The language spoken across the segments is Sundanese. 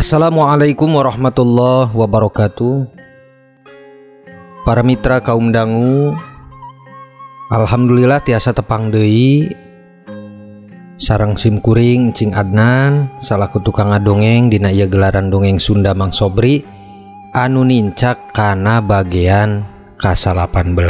Assalamualaikum warahmatullahi wabarakatuh. Para mitra kaum dangu, alhamdulillah tiasa tepang deui sareng simkuring Cing Adnan salaku tukang ngadongeng dina ieu gelaran dongeng Sunda Mang Sobri anu nincak kana bagian ka-18.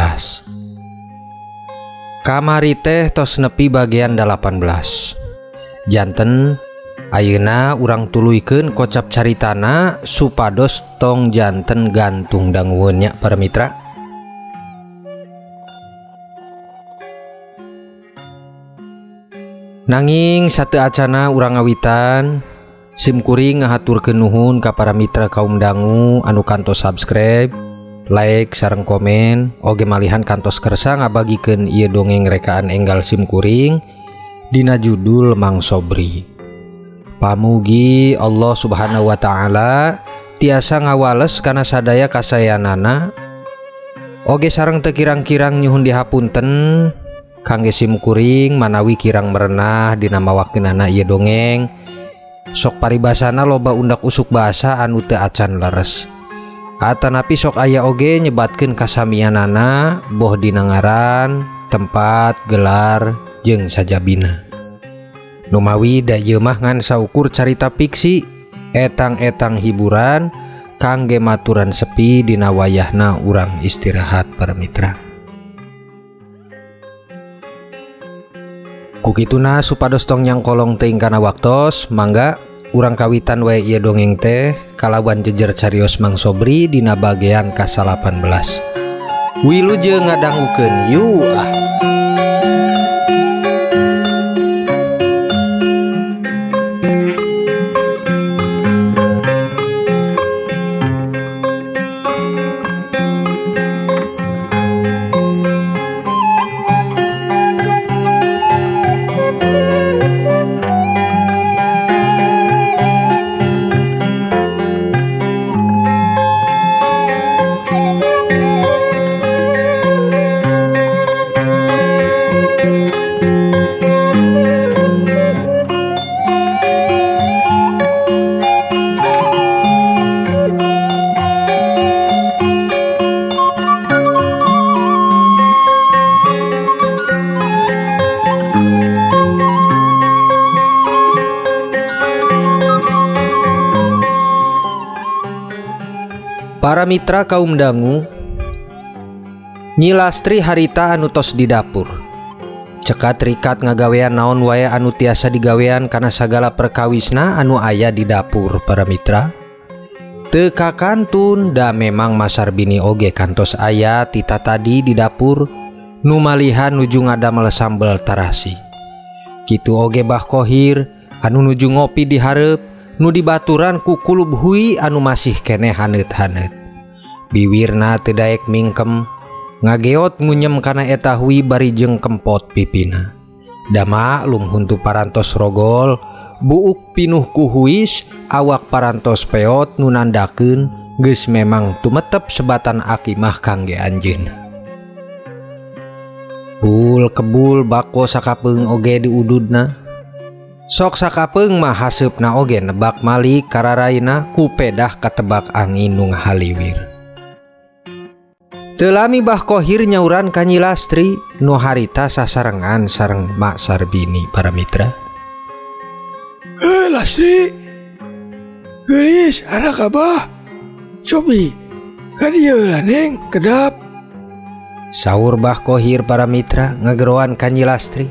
Kamari teh tos nepi bagian 18. Janten ayeuna urang tuluikeun kocap caritana supados tong janten gantung dangueun nya para mitra. Nanging sateu acana urang ngawitan simkuring ngahaturkeun nuhun ka para mitra kaum dangu anu kantos subscribe, like sareng komen, oge malihan kantos kersa ngabagikeun ieu dongeng rekaan enggal simkuring dina judul Mang Sobri. Pamugi Allah Subhanahu wa Ta'ala tiasa ngawales kana sadaya kasayanana, oge sareng teu kirang-kirang nyuhun dihapunten kangge simkuring manawi kirang merenah dina mawakkeunana ieu dongeng. Sok paribasana loba undak usuk basa anu teu acan leres, atanapi sok aya oge nyebatkeun kasamianana boh dina ngaran, tempat, gelar, jeung sajabina. Numawi da ieu mah ngan saukur carita fiksi etang-etang hiburan kangge maturan sepi dina wayahna urang istirahat para mitra. Kukituna supados tong nyangkolong teuing kana waktos, mangga urang kawitan wae ieu dongeng teh kalawan jejer carios Mang Sobri dina bagean ka-18. Wilujeng ngadangukeun yu ah. Para mitra kaum dangu, Nyi Lastri harita anu tos di dapur. Cekat rikat ngagawean naon wae anu tiasa digawean kana sagala perkawisna anu aya di dapur para mitra. Teu kakantun da memang Masar Bini oge kantos aya tita tadi di dapur nu malihan nuju ngadamel sambel tarasi. Kitu oge Bah Khohir anu nuju ngopi di hareup nu dibaturan ku kulub hui anu masih keneh haneut-haneut. Biwirna teu daek mingkem ngageot ngunyem kana eta hui bari jeung kempot pipina. Da maklum huntu parantos rogol buuk pinuh ku huis awak parantos peot nu nandakeun geus memang tumetep sebatan akimah kangge anjeunna. Bul kebul bako sakapeung oge diududna. Sok sakapeung mah haseupna oge nebak malik kararaina ku pedah katebak angin nu ngahaliwir. Teu lami Bah Khohir nyauran ka Nyi Lastri nu harita sasarengan sareng Mak Sarbini para mitra. Lastri, geulis anak Abah. Cobi ka dieu lah Neng, kedap. Saur Bah Khohir para mitra ngageroan ka Nyi Lastri.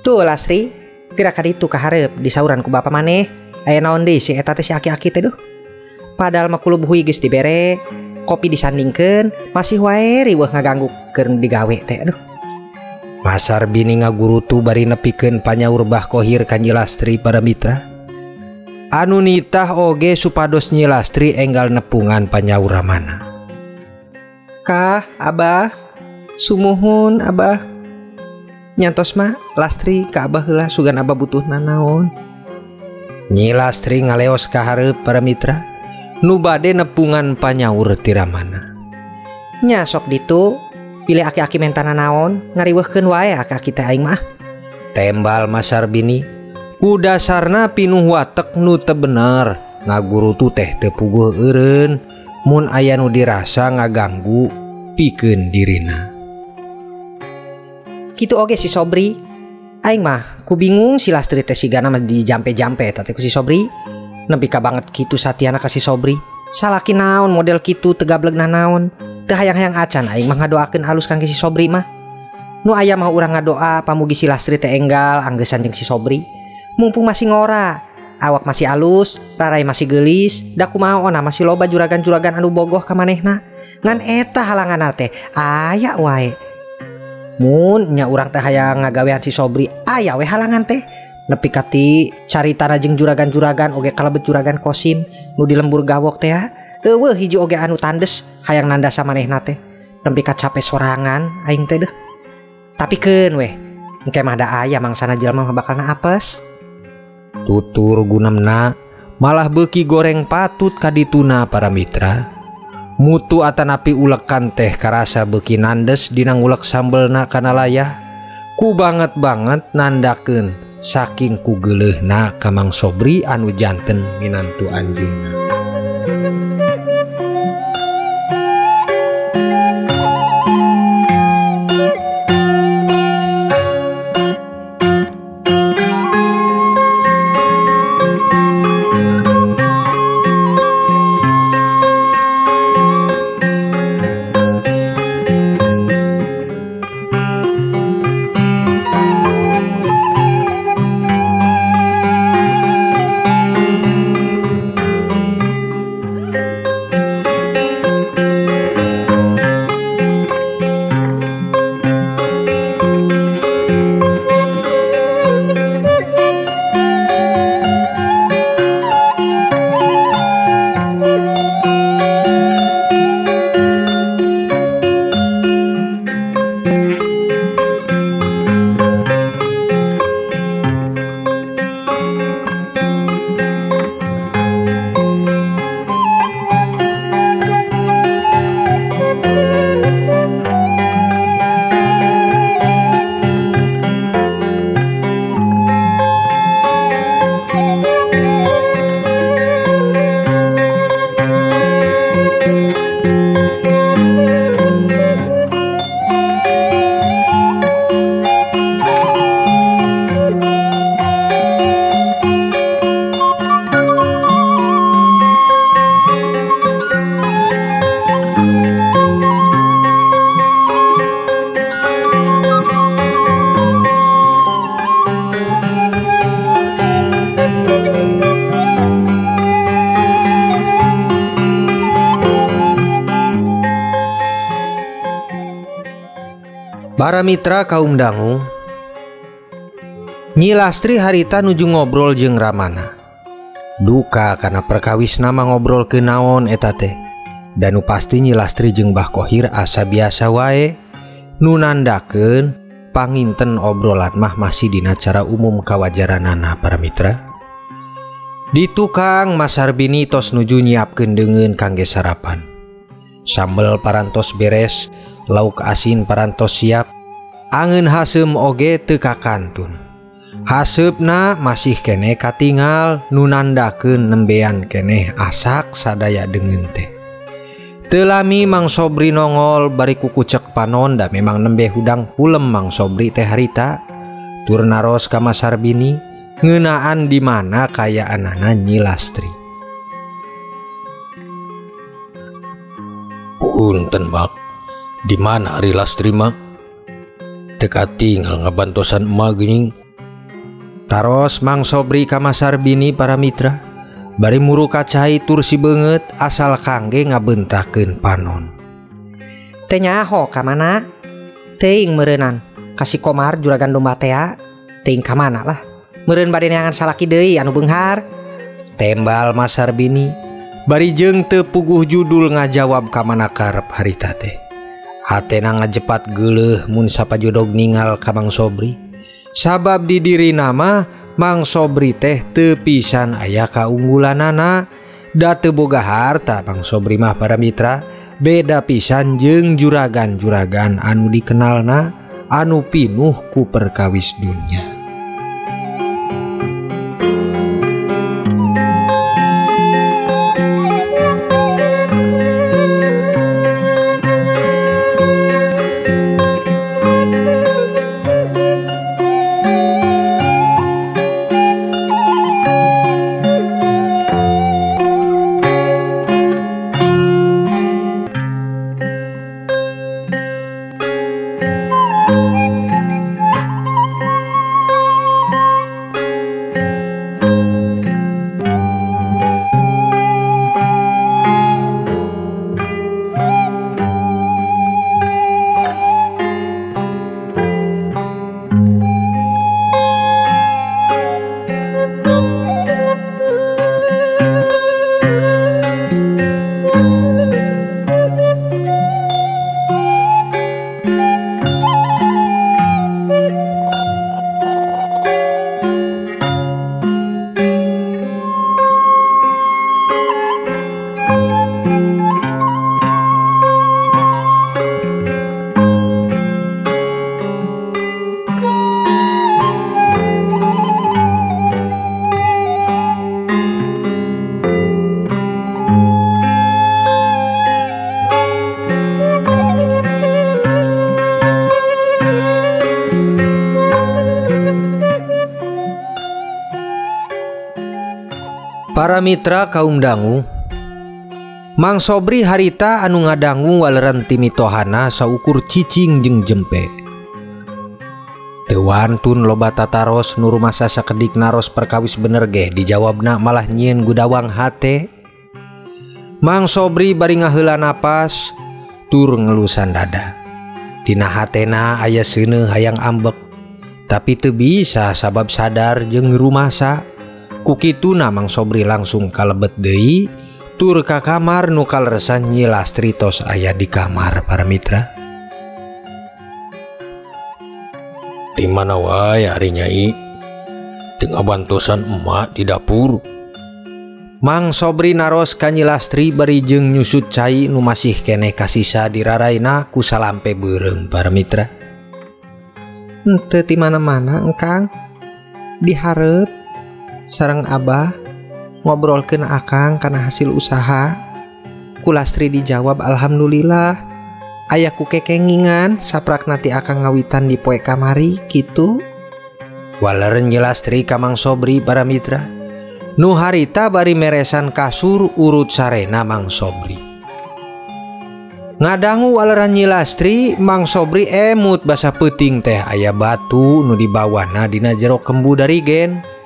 Tuh Lastri, gerak ka ditu ka hareup disauran ku bapa maneh. Aya naon deui si eta teh si aki-aki teh duh. Padahal mah kulub hui geus dibere, kopi disandingkeun, masih wae riweuh ngaganggu keur digawe teh aduh. Masar Bini ngagurutu bari nepikeun panyaur Bah Khohir ka Nyi Lastri para mitra. Anu nitah oge supados Nyi Lastri enggal nepungan panyaura mana. Kah, Abah, sumuhun Abah. Nyantos mah Lastri ka Abah heula sugan Abah butuhna naon. Nyi Lastri ngaleos ka hareup para mitra nu bade nepungan panyaur tiramana. Nya sok ditu pilih aki-aki mentana naon ngariweuhkeun wae aki-aki teh aing mah. Tembal Mas Sarbini Ku dasarna pinuh watek nu teu bener ngagurutu teh teu puguh eureun mun aya nu dirasa ngaganggu pikeun dirina. Kitu oge si Sobri. Aing mah ku bingung si Lastri teh sigana mah dijampe-jampe eta teh ku si Sobri. Nepi ka banget kitu satiana ka si Sobri. Salaki naon model kitu teu gablegna naon. Teu hayang-hayang acan aing mah ngadoakeun halus kangge si Sobri mah. Nu aya mah urang ngadoa pamugi si Lastri teh enggal anggesan jeung si Sobri. Mumpung masih ngora, awak masih alus, rarai masih gelis, da kumaona masih loba juragan-juragan anu bogoh ka manehna. Ngan eta halangan teh aya wae. Mun nya urang teh hayang ngagawean si Sobri, aya we halangan teh. Nepi kati caritana jeung juragan-juragan oge kalebet juragan Kosim nu di lembur gawok teh ya. Eueuh hiji oge anu tandes hayang nandasa manehna teh. Nepi ka capek sorangan aing teh deuh. Tapi keun weh, engke mah da aya mangsana jelema mah bakalna apes. Tutur gunemna malah beuki goreng patut kadituna para mitra. Mutu atanapi ulekan teh karasa beuki nandes dina ngulek sambelna kana layah. Ku banget nandakeun saking ku geuleuhna ka Mang Sobri anu janten minantu anjeunna. Para mitra kaum dangu, Nyi Lastri harita nuju ngobrol jeung Ramana. Duka karena perkawis nama ngobrol ke naon eta teh. Dan nu pasti Nyi Lastri jeung Mbah Khohir asa biasa wae nu nandakeun panginten obrolan mah masih dina cara umum kawajaranana para mitra. Di tukang Mas Sarbini tos nuju nyiapkeun deungeun kangge sarapan. Sambel parantos beres, lauk asin parantos siap, angeun haseum oge teu kakantun. Haseupna masih keneh katingal nu nandakeun nembean keneh asak sadaya deungeun teh. Teu lami Mang Sobri nongol bari kukucek panon da memang nembe hudang pulem Mang Sobri teh harita. Tur naros ka Mas Sarbini ngeunaan di mana kayaanana Nyi Lastri. Punten Mak, di mana Ari Lastri Mak? Teka tinggal ngabantosan emak geuning. Taros Mang Sobri ka Mas Sarbini para mitra. Bari muru kacai tur si beungeut asal kangge ngabentahkeun panon. Teh nyaho ka mana? Teuing meureunan ka si Komar juragan domba teh. Teuing ka mana lah? Meureun bade neangan salaki deui anu beunghar. Tembal Mas Sarbini. Bari jeung teu puguh judul ngajawab ka mana karep harita teh. Hatena ngajepat geuleuh mun sapajodog ningal ka Mang Sobri. Sabab di diri nama Mang Sobri teh teu pisan aya kaunggulanana. Da teu boga harta Mang Sobri mah para mitra. Beda pisan jeung juragan-juragan anu dikenalna anu pinuh ku perkawis dunya. Para mitra kaum dangu, Mang Sobri harita anu ngadangu waleran timitohana saukur cicing jeung jempe. Teu wantun loba tataros nu rumasa sakedik naros perkawis bener geh dijawabna malah nyieun gudawang hate. Mang Sobri bari ngaheula napas tur ngelusan dada. Dina hatena aya seuneu hayang ambek, tapi teu bisa sabab sadar jeung rumasa. Kukituna Mang Sobri langsung kalebet deui tur ka kamar nu kaleresan Nyi Lastri tos aya di kamar para mitra. Di mana wae ari Nyai? Tengah bantosan emak di dapur. Mang Sobri naros ka Nyi Lastri bari jeung nyusut cai nu masih keneh kasisa diraraina ku salampe beureum para mitra. Henteu ti mana-mana engkang. Dihareup sareng Abah ngobrolkeun akang kana hasil usaha. Ku Lastri dijawab alhamdulillah. Aya ku kekengingan saprak nanti akang ngawitan di poe kamari kitu. Waleureun Nyi Lastri ka Mang Sobri para mitra. Nu harita bari meresan kasur urut sarena Mang Sobri. Ngadangu waleuran Nyi Lastri, Mang Sobri emut basa peuting teh aya batu nu dibawana dina jero kembu dari gen.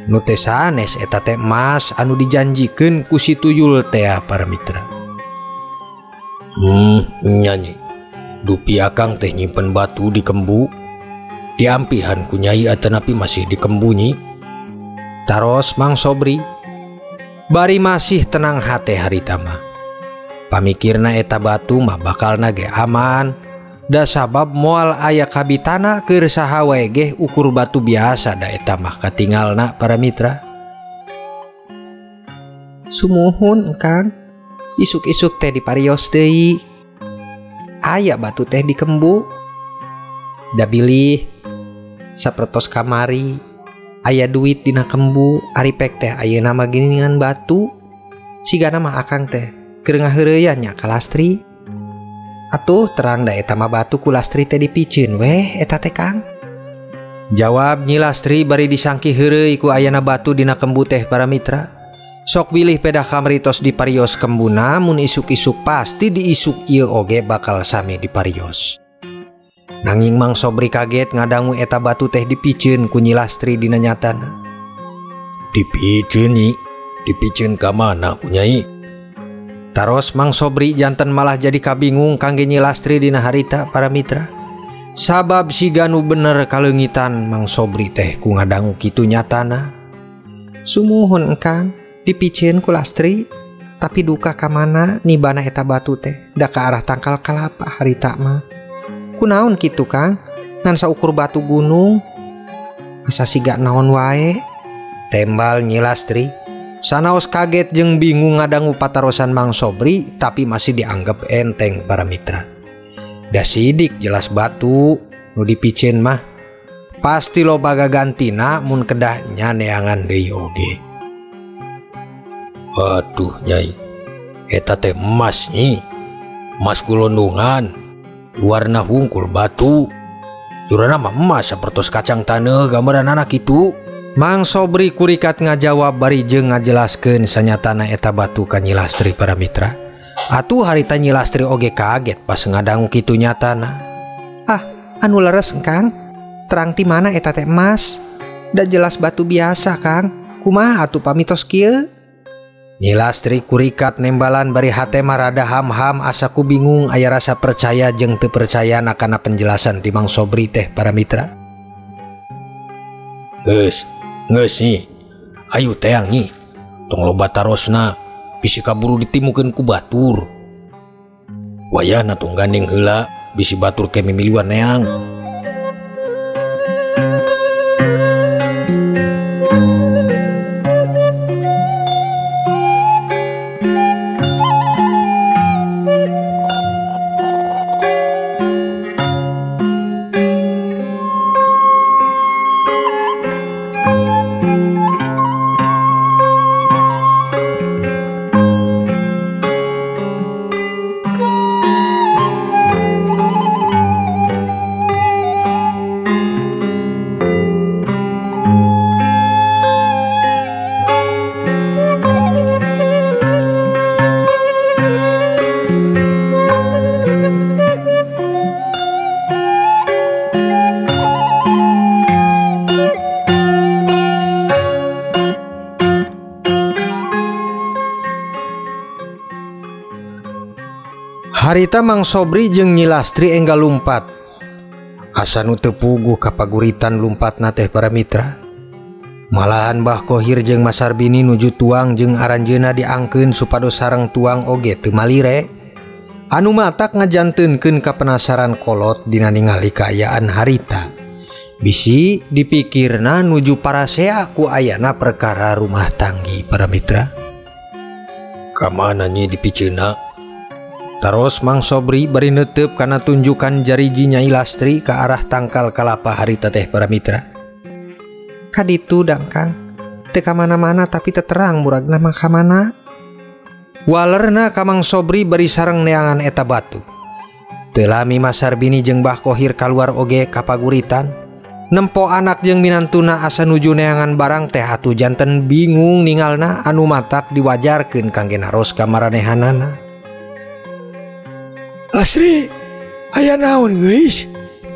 Nu teh sanes eta teh emas anu dijanjikeun ku si tuyul teh para mitra. Nyanyi. Dupi akang teh nyimpen batu di kembu. Diampihan ku Nyai atanapi masih di kembu Nyi. Taros Mang Sobri bari masih tenang hate harita mah. Pamikirna eta batu mah bakal nage aman. Da sabab moal aya kabitana keur saha wae ge ukur batu biasa da eta mah katingalna para mitra. Sumuhun engkang. Isuk-isuk teh diparios deui. Aya batu teh di kembu. Da bilih sapertos kamari aya duit dina kembu, aripek teh ayeuna mah geuningan batu. Sigana mah akang teh keur ngaheureuyan nya ka Lastri. Atuh terang da eta mah batu ku Lastri teh dipicieun weh eta teh Kang. Jawab Nyi Lastri bari disangki heureuy ku ayana batu dina kembu teh para mitra. Sok bilih pedah kamaritos diparios kembuna, mun isuk-isuk pasti diisuk ieu oge bakal sami diparios. Nanging Mang Sobri kaget ngadangu eta batu teh dipicieun ku Nyi Lastri dina nyatana. Dipicieun Nyi? Dipicieun ka mana ku Nyai? Taros Mang Sobri janten malah jadi kabingung kangge Nyi Lastri dina harita para mitra. Sabab si ganu bener kaleungitan Mang Sobri teh ku ngadangu kitu nyatana. Sumuhun engkang, dipicieun ku Lastri, tapi duka ka mana nibana eta batu teh da ka arah tangkal kalapa harita mah. Kunaon kitu Kang? Ngan saukur batu gunung. Asa siga naon wae? Tembal Nyi Lastri. Sanaos kaget jeung bingung ngadangu patarosan Mang Sobri, tapi masih dianggap enteng para mitra. Da sidik jelas batu nu dipicieun mah pasti loba gagantina mun kedah nyaneangan deui oge. Aduh Nyai, eta teh emas Nyi. Emas kulondongan. Luarna hungkul batu, jurana mah emas sapertos kacang taneuh gambaran anak itu. Mang Sobri kurikat ngajawab bari jeung ngajelaskeun sanyatana eta batu ka Nyi Lastri para mitra. Atuh harita Nyi Lastri oge kaget pas ngadangu kitu nyatana. Ah, anu leres Kang. Terang ti mana eta teh emas? Da jelas batu biasa Kang. Kumaha atuh pamitos kieu? Nyi Lastri kurikat nembalan bari hate marada ham-ham asa ku bingung aya rasa percaya jeung teu percaya nakana penjelasan ti Mang Sobri teh para mitra. Geus Nyi. Ayo teang Nyi. Tong loba tarosna bisi kaburu ditimukeun ku batur. Wayahna tong gandeng heula bisi batur ke mimiliwan neang. Harita Mang Sobri jeung Nyi Lastri enggal lumpat. Asa nu teu puguh ka paguritan lumpatna teh para mitra. Malahan Mbah Khohir jeung Mas Sarbini nuju tuang jeung aranjeunna diangkeun supados sareng tuang oge teu malire. Anu matak ngajanteunkeun ka penasaran kolot dina ningali kaayaan harita. Bisi dipikirna nuju parasea ku ayana perkara rumah tanggi para mitra. Kamana nyi dipiceuna? Taros Mang Sobri bari neuteup kana tunjukan jariji Nyai Lastri ke arah tangkal kalapa harita teh para mitra. Kaditu dang Kang, teu ka mana-mana tapi teu terang muragna mah ka mana. Walerna ka Mang Sobri bari sareng neangan eta batu. Teu lami Mas Sarbini jeung Mbah Khohir kaluar oge ka paguritan. Nempo anak jeung minantuna asa nuju neangan barang teh atuh janten bingung ningalna anu matak diwajarkeun kangge naros ka maranehanana. Lastri, aya naon geulis?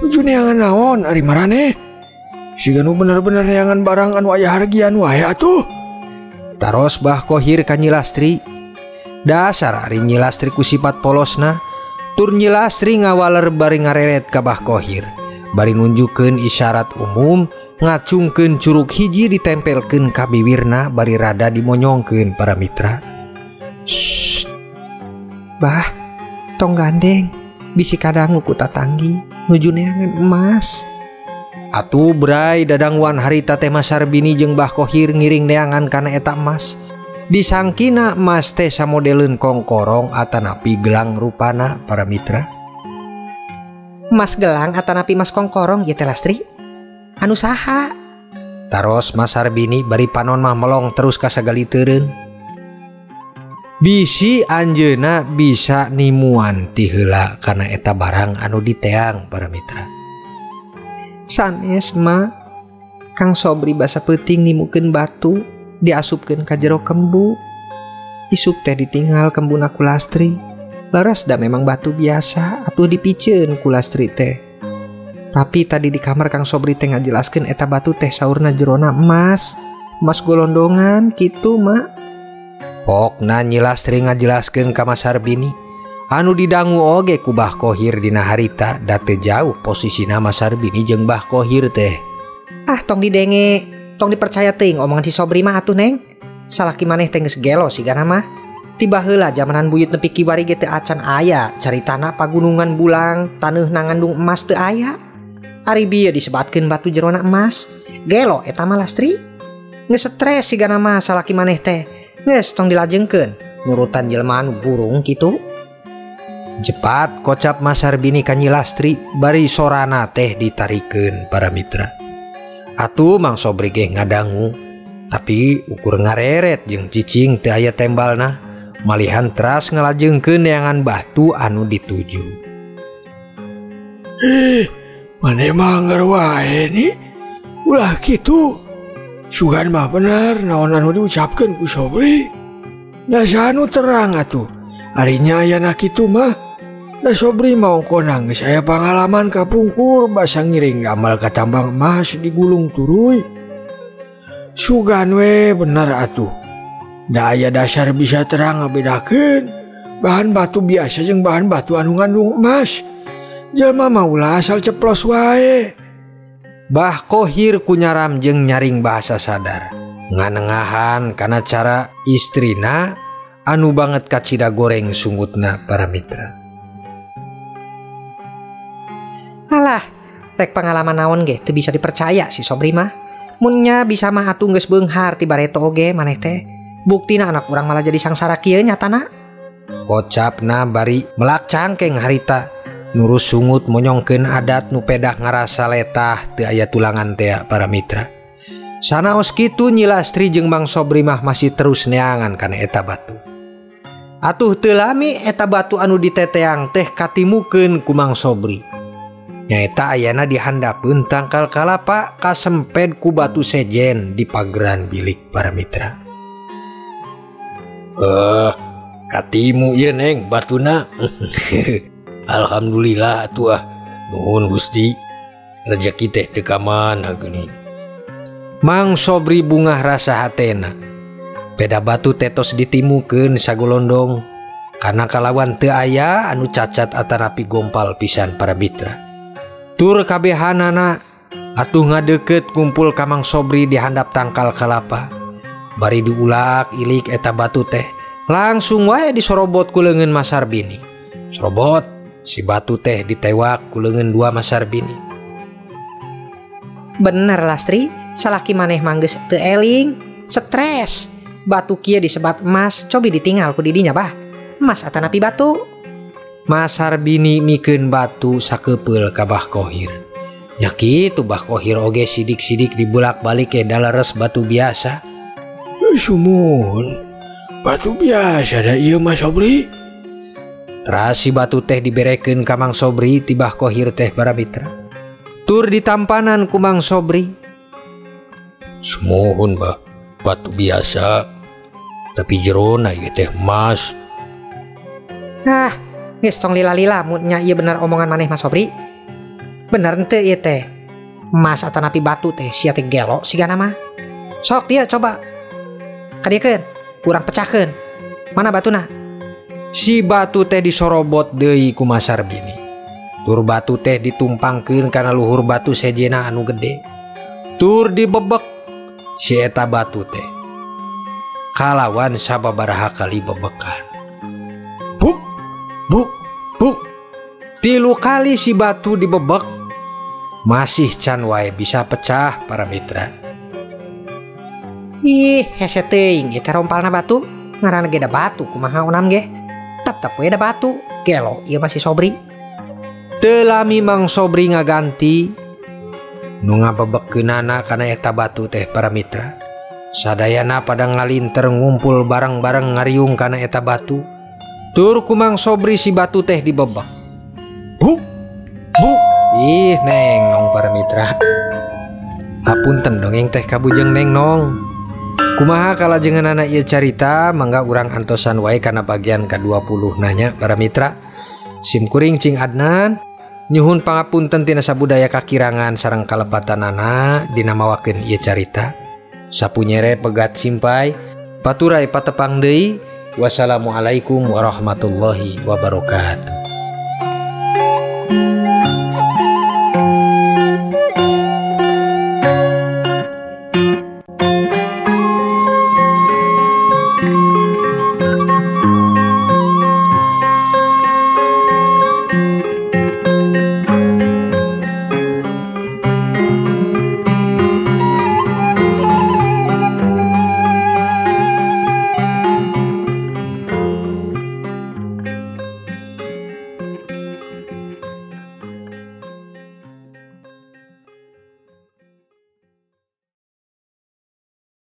Nuju neangan naon ari maraneh? Siga nu bener-bener neangan barang anu aya hargian wae atuh. Taros Mbah Khohir ka Nyi Lastri. Dasar ari Nyi Lastri ku sifat polosna, tur Nyi Lastri ngawaler bari ngareret ka Mbah Khohir. Bari nunjukkeun isyarat umum, ngacungkeun curug hiji ditempelkeun ka bibirna bari rada dimonyongkeun para mitra. Bah, tong gandeng, bisi kadangu ku tatanggi nuju neangan emas. Atuh bray dadangwan harita teh Mas Sarbini jeung Mbah Khohir ngiring neangan kana eta emas. Disangkina emas teh samodeleun kongkorong atanapi gelang rupana para mitra. Emas gelang atanapi emas kongkorong ya teh Lastri? Anu saha? Taros Mas Sarbini bari panon mah melong terus ka sagalitereun. Bisi anjeunna bisa nimuan ti heula kana eta barang anu diteang para mitra. Sanes mah Kang Sobri basa peuting nimukeun batu diasupkeun ka jero kembu. Isuk teh ditinggal kembuna ku Lastri. Laras da memang batu biasa atuh dipiceun ku Lastri teh. Tapi tadi di kamar Kang Sobri teh ngajelaskeun eta batu teh saurna jerona emas golondongan kitu mah. Pokna Nyi Lastri ngajelaskeun ka Mas Sarbini anu didangu oge ku Mbah Khohir dina harita da teu jauh posisina Mas Sarbini jeung Mbah Khohir teh. Ah tong didenge, tong dipercaya teuing omongan si Sobri mah atuh Neng. Salaki maneh teh geus gelo sigana mah. Tiba heula jamanan buyut nepi kiwari ge teu acan aya caritana pagunungan bulang taneuh nangandung emas teu aya. Ari bieu disebatkeun batu jerona emas. Gelo eta mah Lastri. Geus stres sigana mah salaki maneh teh. Geus tong dilajengkeun nurutan jelema anu burung kitu. Cepat kocap Mas Sarbini ka Nyi Lastri bari sorana teh ditarikeun para mitra. Atuh Mang Sobri ge ngadangu tapi ukur ngareret jeung cicing teu aya tembalna. Malihan teras ngelajengkeun neangan batu anu dituju. Maneh mah anggar wae ni. Ulah kitu. Sugan mah bener naon anu diucapkeun ku Sobri. Da anu terang atuh. Arinya ayana kitu mah. Da Sobri mau konang geus aya pangalaman kapungkur basa ngiring damal ka tambang emas di Gulung Turuy. Sugan we bener atuh. Da aya dasar bisa terang ngabedakeun bahan batu biasa jeung bahan batu anu ngandung emas. Jalma mah ulah asal ceplos wae. Mbah Khohir kunyaram jeung nyaring bahasa sadar. Nganengahan kana cara istrina anu banget kacida goreng sungutna para mitra. Alah, rek pengalaman naon ge teu bisa dipercaya si Sobri mah. Munnya bisa mah atuh geus beunghar ti bareto oge maneh teh. Buktina anak urang malah jadi sangsara kieu nyatana. Kocapna bari melak cangkeng harita nurus sungut monyongkeun adat nu pedah ngarasa letah teu aya tulangan teh para mitra. Sanaos kitu Nyi Lastri jeung Mang Sobri mah masih terus neangan kana eta batu. Atuh teu lami eta batu anu diteteang teh katimukeun ku Mang Sobri. Nyaeta ayana dihandapeun tangkal kalapa kasemped ku batu sejen di pageran bilik para mitra. Katimu ieu Neng batuna. Alhamdulillah atuh nuhun Gusti. Rejeki teh teu ka mana geuning. Mang Sobri bungah rasa hatena. Peda batu tetos ditimukeun sagolondong karena kalawan teu aya anu cacat atanapi gompal pisan para mitra. Tur kabehanana atuh ngadeket kumpul ka Mang Sobri di handap tangkal kalapa. Bari diulak ilik eta batu teh langsung wae disorobot ku leungeun Mas Sarbini. Serobot si batu teh ditewak ku leungeun dua Mas Sarbini. Bener Lastri, salaki maneh manggeus teu eling, stres. Batu kieu disebat emas, cobi ditinggal ku didinya bah. Emas atanapi batu. Mas Sarbini mikeun batu sakepeul ka Bah Khohir. Nya kitu Bah Khohir oge sidik-sidik dibulak-balik ke dalares batu biasa. Sumun, batu biasa da ieu Mas Sobri. Teras si batu teh diberekeun ka Mang Sobri ti Bah Khohir teh para mitra. Tur ditampanan ku Mang Sobri. Sumuhun bah, batu biasa tapi jerona ieu teh emas. Geus tong lila-lila mun nya ieu bener omongan maneh Mas Sobri. Bener henteu ieu teh. Emas atanapi batu teh sia teh gelo sigana mah. Sok dia coba. Kadiekeun, urang pecahkeun. Mana batuna? Si batu teh disorobot deui ku Mas Sarbini. Tur batu teh ditumpangkeun kana luhur batu sejena anu gede. Tur dibebek si eta batu teh. Kalawan sababaraha kali bebekan. Buk, buk, buk. 3 kali si batu dibebek. Masih can wae bisa pecah para mitra. Ih, hese teuing eta rompalna batu. Ngaranna ge da batu kumaha onam ge. Tetep we da batu. Gelo ieu masih Sobri. Teu lami Mang Sobri ngaganti nu ngabebekeunana kana eta batu teh para mitra. Sadayana pada ngalinter ngumpul bareng-bareng ngariung kana eta batu. Tur ku Mang Sobri si batu teh dibebek. Buk, buk. Ih Neng Nong para mitra. Hapunten dongeng teh kabujeng Neng Nong. Kumaha kalajengan anak ieu carita mangga urang antosan wae kana bagian ke-20 nanya para mitra. Simkuring Cing Adnan nyuhun pangapunten tina sabudaya kakirangan sareng kalepatanana dina mawakeun ieu carita. Sapunyere pegat simpai paturai patepang deui. Wassalamualaikum warahmatullahi wabarakatuh.